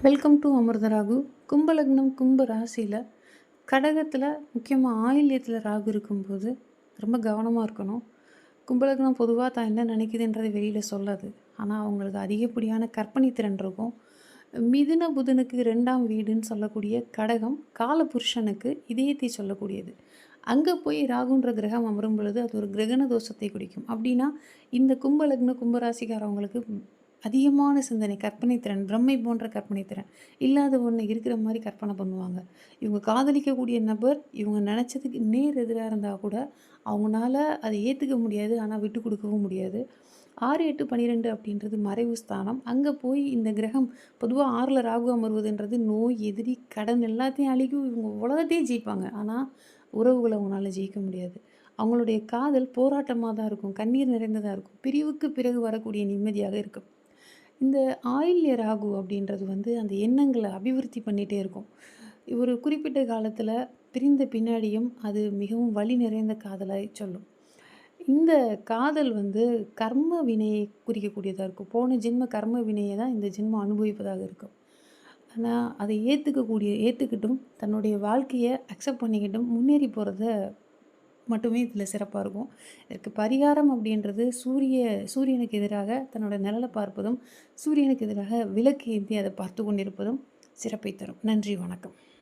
Welcome to அமிர்த ராகு. கும்பலக்னம் கும்ப ராசியில் கடகத்தில் முக்கியமாக ஆயில்யத்தில் ராகு இருக்கும்போது ரொம்ப கவனமாக இருக்கணும். கும்பலக்னம் பொதுவாக தான் என்ன நினைக்குதுன்றதை வெளியில் சொல்லாது. ஆனால் அவங்களுக்கு அதிகப்படியான கற்பனை திறன் இருக்கும். மிதுன புதனுக்கு 2ஆம் வீடுன்னு சொல்லக்கூடிய கடகம் காலபுருஷனுக்கு இதயத்தை சொல்லக்கூடியது. அங்கே போய் ராகுன்ற கிரகம் அமரும் பொழுது அது ஒரு கிரகண தோஷத்தை குறிக்கும். அப்படின்னா இந்த கும்பலக்ன கும்பராசிக்காரவங்களுக்கு அதிகமான சிந்தனை, கற்பனை திறன், பிரம்மை போன்ற கற்பனை திறன் இல்லாத ஒன்று இருக்கிற மாதிரி கற்பனை பண்ணுவாங்க. இவங்க காதலிக்கக்கூடிய நபர் இவங்க நினச்சதுக்கு நேர் எதிராக இருந்தால் கூட அவங்களால அதை ஏற்றுக்க முடியாது. ஆனால் விட்டு கொடுக்கவும் முடியாது. 6, 8, 12 அப்படின்றது மறைவு ஸ்தானம். அங்கே போய் இந்த கிரகம் பொதுவாக 6ல் ராகு அமர்வதுன்றது நோய், எதிரி, கடன் எல்லாத்தையும் அழிக்கும். இவங்க உலகத்தையே ஜெயிப்பாங்க. ஆனால் உறவுகளை அவங்களால ஜெயிக்க முடியாது. அவங்களுடைய காதல் போராட்டமாக தான் இருக்கும். கண்ணீர் நிறைந்ததாக இருக்கும். பிரிவுக்கு பிறகு வரக்கூடிய நிம்மதியாக இருக்கும். இந்த ஆயில்ய ராகு அப்படின்றது அந்த எண்ணங்களை அபிவிருத்தி பண்ணிகிட்டே இருக்கும். ஒரு குறிப்பிட்ட காலத்தில் பிரிந்த பின்னாடியும் அது மிகவும் வலி நிறைந்த காதலாய் சொல்லும். இந்த காதல் கர்ம வினையை குறிக்கக்கூடியதாக இருக்கும். போன ஜென்ம கர்ம வினையை தான் இந்த ஜென்மம் அனுபவிப்பதாக இருக்கும். ஆனால் அதை ஏற்றுக்கிட்டும் தன்னுடைய வாழ்க்கையை அக்செப்ட் பண்ணிக்கிட்டும் முன்னேறி போகிறத மட்டுமே இதில் சிறப்பாக இருக்கும். இதற்கு பரிகாரம் அப்படின்றது சூரியனுக்கு எதிராக தன்னோட நிழலை பார்ப்பதும், சூரியனுக்கு எதிராக விளக்கு ஏந்தி அதை பார்த்து கொண்டிருப்பதும் சிறப்பை தரும். நன்றி, வணக்கம்.